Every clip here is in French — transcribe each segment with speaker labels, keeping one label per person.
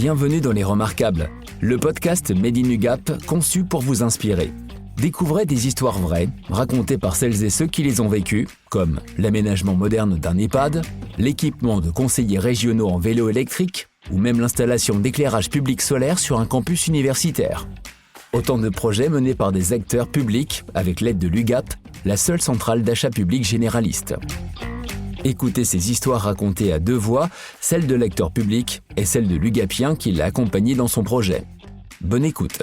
Speaker 1: Bienvenue dans Les Remarquables, le podcast Made in UGAP conçu pour vous inspirer. Découvrez des histoires vraies, racontées par celles et ceux qui les ont vécues, comme l'aménagement moderne d'un EHPAD, l'équipement de conseillers régionaux en vélo électrique, ou même l'installation d'éclairage public solaire sur un campus universitaire. Autant de projets menés par des acteurs publics avec l'aide de l'UGAP, la seule centrale d'achat public généraliste. Écoutez ces histoires racontées à deux voix, celle de l'acteur public et celle de l'UGAPien qui l'a accompagné dans son projet. Bonne écoute.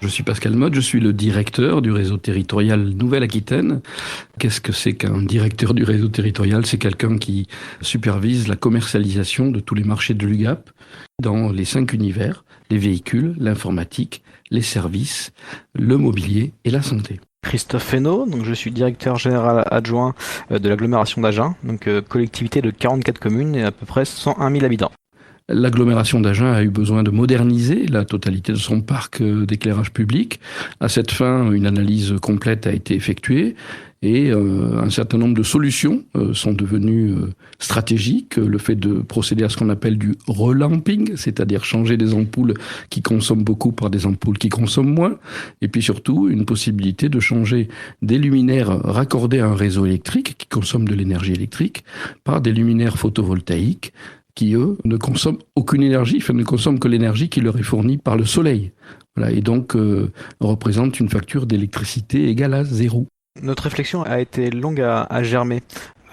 Speaker 2: Je suis Pascal Motte, je suis le directeur du réseau territorial Nouvelle-Aquitaine. Qu'est-ce que c'est qu'un directeur du réseau territorial ? C'est quelqu'un qui supervise la commercialisation de tous les marchés de l'UGAP dans les 5 univers, les véhicules, l'informatique, les services, le mobilier et la santé.
Speaker 3: Christophe Fesneau, donc je suis directeur général adjoint de l'agglomération d'Agen, donc collectivité de 44 communes et à peu près 101 000 habitants.
Speaker 2: L'agglomération d'Agen a eu besoin de moderniser la totalité de son parc d'éclairage public. À cette fin, une analyse complète a été effectuée et un certain nombre de solutions sont devenues stratégiques. Le fait de procéder à ce qu'on appelle du relamping, c'est-à-dire changer des ampoules qui consomment beaucoup par des ampoules qui consomment moins. Et puis surtout, une possibilité de changer des luminaires raccordés à un réseau électrique qui consomme de l'énergie électrique par des luminaires photovoltaïques qui, eux, ne consomment aucune énergie, ne consomment que l'énergie qui leur est fournie par le soleil. Voilà, et donc représentent une facture d'électricité égale à 0.
Speaker 3: Notre réflexion a été longue à germer.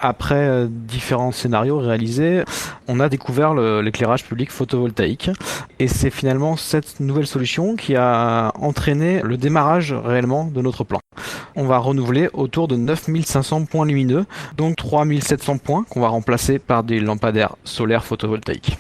Speaker 3: Après différents scénarios réalisés, on a découvert l'éclairage public photovoltaïque. Et c'est finalement cette nouvelle solution qui a entraîné le démarrage réellement de notre plan. On va renouveler autour de 9500 points lumineux, donc 3700 points qu'on va remplacer par des lampadaires solaires photovoltaïques.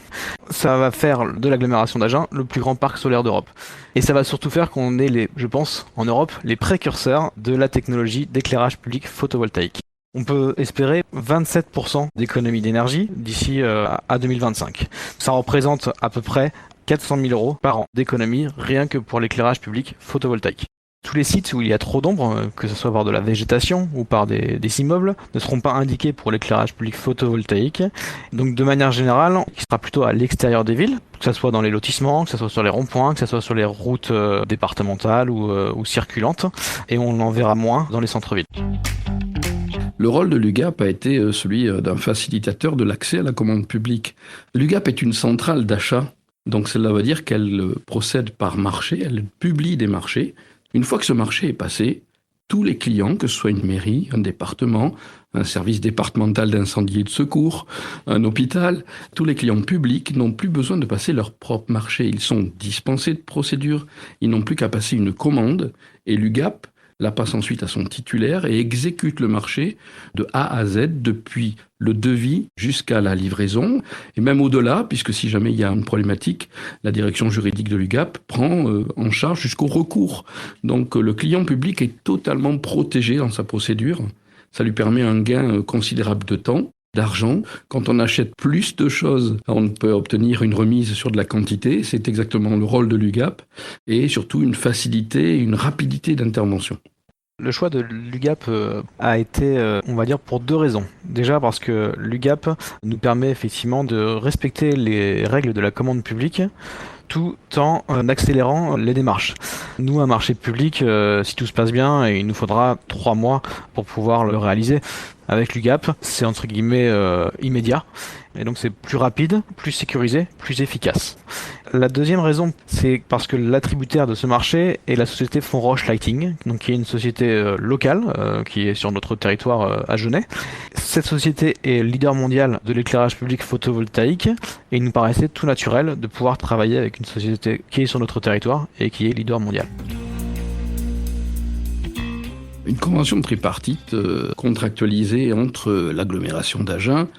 Speaker 3: Ça va faire de l'agglomération d'Agen le plus grand parc solaire d'Europe. Et ça va surtout faire qu'on est, je pense, en Europe, les précurseurs de la technologie d'éclairage public photovoltaïque. On peut espérer 27% d'économie d'énergie d'ici à 2025. Ça représente à peu près 400 000 euros par an d'économie rien que pour l'éclairage public photovoltaïque. Tous les sites où il y a trop d'ombre, que ce soit par de la végétation ou par des immeubles, ne seront pas indiqués pour l'éclairage public photovoltaïque. Donc de manière générale, il sera plutôt à l'extérieur des villes, que ce soit dans les lotissements, que ce soit sur les ronds-points, que ce soit sur les routes départementales ou circulantes, et on en verra moins dans les centres-villes.
Speaker 2: Le rôle de l'UGAP a été celui d'un facilitateur de l'accès à la commande publique. L'UGAP est une centrale d'achat, donc cela veut dire qu'elle procède par marché, elle publie des marchés. Une fois que ce marché est passé, tous les clients, que ce soit une mairie, un département, un service départemental d'incendie et de secours, un hôpital, tous les clients publics n'ont plus besoin de passer leur propre marché. Ils sont dispensés de procédures, ils n'ont plus qu'à passer une commande et l'UGAP la passe ensuite à son titulaire et exécute le marché de A à Z, depuis le devis jusqu'à la livraison, et même au-delà, puisque si jamais il y a une problématique, la direction juridique de l'UGAP prend en charge jusqu'au recours. Donc le client public est totalement protégé dans sa procédure. Ça lui permet un gain considérable de temps, d'argent. Quand on achète plus de choses, on peut obtenir une remise sur de la quantité. C'est exactement le rôle de l'UGAP, et surtout une facilité, une rapidité d'intervention.
Speaker 3: Le choix de l'UGAP a été, on va dire, pour 2 raisons. Déjà parce que l'UGAP nous permet effectivement de respecter les règles de la commande publique tout en accélérant les démarches. Nous, un marché public, si tout se passe bien, il nous faudra 3 mois pour pouvoir le réaliser. Avec l'UGAP, c'est entre guillemets immédiat. Et donc c'est plus rapide, plus sécurisé, plus efficace. La deuxième raison, c'est parce que l'attributaire de ce marché est la société Fonroche Lighting, donc qui est une société locale qui est sur notre territoire agenais. Cette société est leader mondial de l'éclairage public photovoltaïque et il nous paraissait tout naturel de pouvoir travailler avec une société qui est sur notre territoire et qui est leader mondial.
Speaker 2: Une convention tripartite contractualisée entre l'agglomération d'Agen,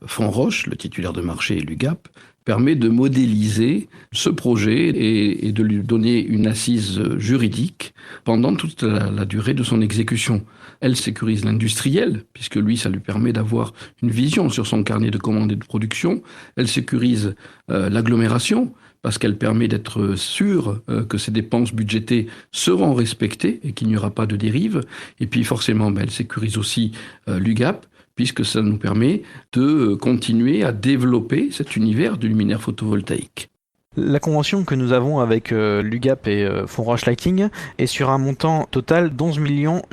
Speaker 2: Fonroche, le titulaire de marché, et l'UGAP, permet de modéliser ce projet et de lui donner une assise juridique pendant toute la durée de son exécution. Elle sécurise l'industriel, puisque lui, ça lui permet d'avoir une vision sur son carnet de commandes et de production. Elle sécurise l'agglomération, parce qu'elle permet d'être sûr que ses dépenses budgétées seront respectées et qu'il n'y aura pas de dérive. Et puis forcément, elle sécurise aussi l'UGAP, puisque ça nous permet de continuer à développer cet univers du luminaire photovoltaïque.
Speaker 3: La convention que nous avons avec l'UGAP et Fonroche Lighting est sur un montant total d'11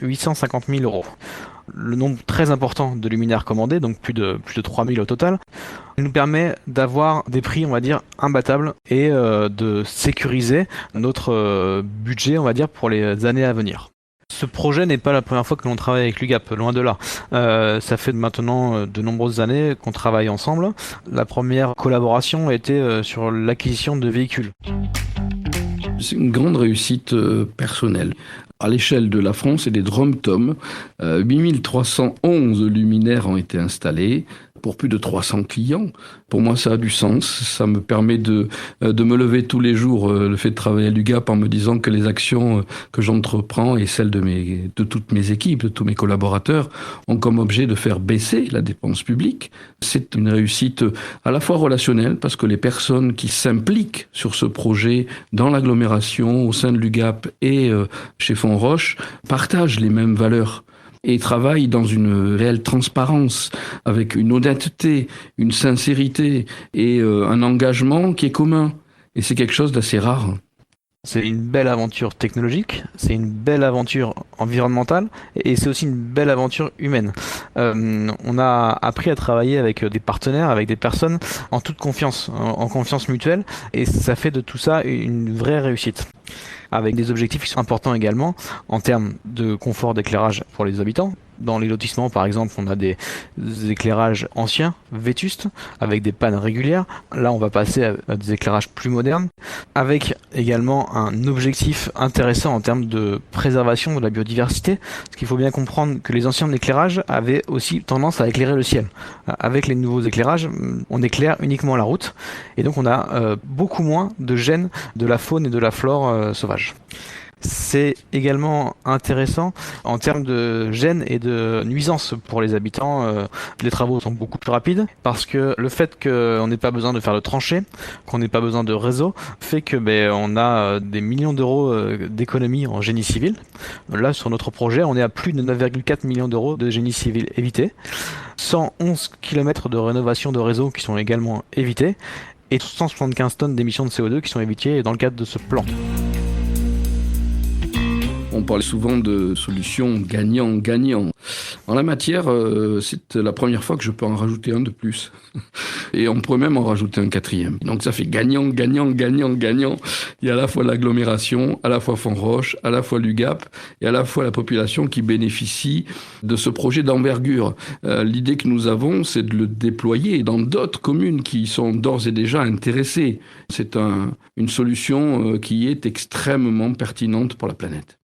Speaker 3: 850 000 €. Le nombre très important de luminaires commandés, donc plus de 3 000 au total, nous permet d'avoir des prix, on va dire, imbattables et de sécuriser notre budget, on va dire, pour les années à venir. Ce projet n'est pas la première fois que l'on travaille avec l'UGAP, loin de là. Ça fait maintenant de nombreuses années qu'on travaille ensemble. La première collaboration a été sur l'acquisition de véhicules.
Speaker 2: C'est une grande réussite personnelle. À l'échelle de la France et des DROMTOM, 8311 luminaires ont été installés pour plus de 300 clients. Pour moi, ça a du sens. Ça me permet de me lever tous les jours, le fait de travailler à l'UGAP, en me disant que les actions que j'entreprends et celles de toutes mes équipes, de tous mes collaborateurs, ont comme objet de faire baisser la dépense publique. C'est une réussite à la fois relationnelle, parce que les personnes qui s'impliquent sur ce projet dans l'agglomération, au sein de l'UGAP et chez Fonroche, partagent les mêmes valeurs et travaillent dans une réelle transparence, avec une honnêteté, une sincérité et un engagement qui est commun. Et c'est quelque chose d'assez rare.
Speaker 3: C'est une belle aventure technologique, c'est une belle aventure environnementale et c'est aussi une belle aventure humaine. On a appris à travailler avec des partenaires, avec des personnes en toute confiance, en confiance mutuelle, et ça fait de tout ça une vraie réussite. Avec des objectifs qui sont importants également en termes de confort d'éclairage pour les habitants. Dans les lotissements, par exemple, on a des éclairages anciens, vétustes, avec des pannes régulières. Là, on va passer à des éclairages plus modernes, avec également un objectif intéressant en termes de préservation de la biodiversité. Parce qu'il faut bien comprendre que les anciens éclairages avaient aussi tendance à éclairer le ciel. Avec les nouveaux éclairages, on éclaire uniquement la route. Et donc, on a beaucoup moins de gêne de la faune et de la flore sauvage. C'est également intéressant en termes de gêne et de nuisance pour les habitants. Les travaux sont beaucoup plus rapides parce que le fait qu'on n'ait pas besoin de faire de tranchées, qu'on n'ait pas besoin de réseau, fait que on a des millions d'euros d'économies en génie civil. Là, sur notre projet, on est à plus de 9,4 millions d'euros de génie civil évité, 111 km de rénovation de réseau qui sont également évités et 175 tonnes d'émissions de CO2 qui sont évitées dans le cadre de ce plan.
Speaker 2: On parle souvent de solutions gagnant-gagnant. En la matière, c'est la première fois que je peux en rajouter un de plus. Et on pourrait même en rajouter un quatrième. Donc ça fait gagnant-gagnant-gagnant-gagnant. Il y a à la fois l'agglomération, à la fois Fonroche, à la fois l'UGAP et à la fois la population qui bénéficie de ce projet d'envergure. L'idée que nous avons, c'est de le déployer dans d'autres communes qui sont d'ores et déjà intéressées. C'est une solution qui est extrêmement pertinente pour la planète.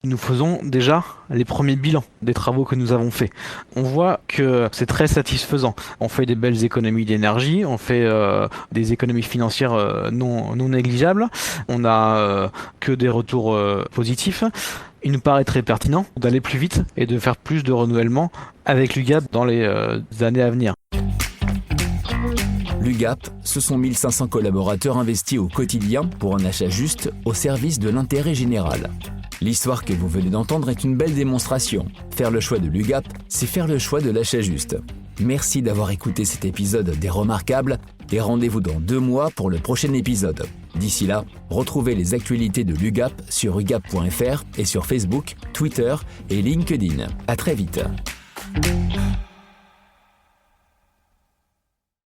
Speaker 3: Nous faisons déjà les premiers bilans des travaux que nous avons faits. On voit que c'est très satisfaisant. On fait des belles économies d'énergie, on fait des économies financières non négligeables. On n'a que des retours positifs. Il nous paraît très pertinent d'aller plus vite et de faire plus de renouvellement avec l'UGAP dans les années à venir.
Speaker 1: L'UGAP, ce sont 1500 collaborateurs investis au quotidien pour un achat juste au service de l'intérêt général. L'histoire que vous venez d'entendre est une belle démonstration. Faire le choix de l'UGAP, c'est faire le choix de l'achat juste. Merci d'avoir écouté cet épisode des Remarquables et rendez-vous dans 2 mois pour le prochain épisode. D'ici là, retrouvez les actualités de l'UGAP sur ugap.fr et sur Facebook, Twitter et LinkedIn. À très vite.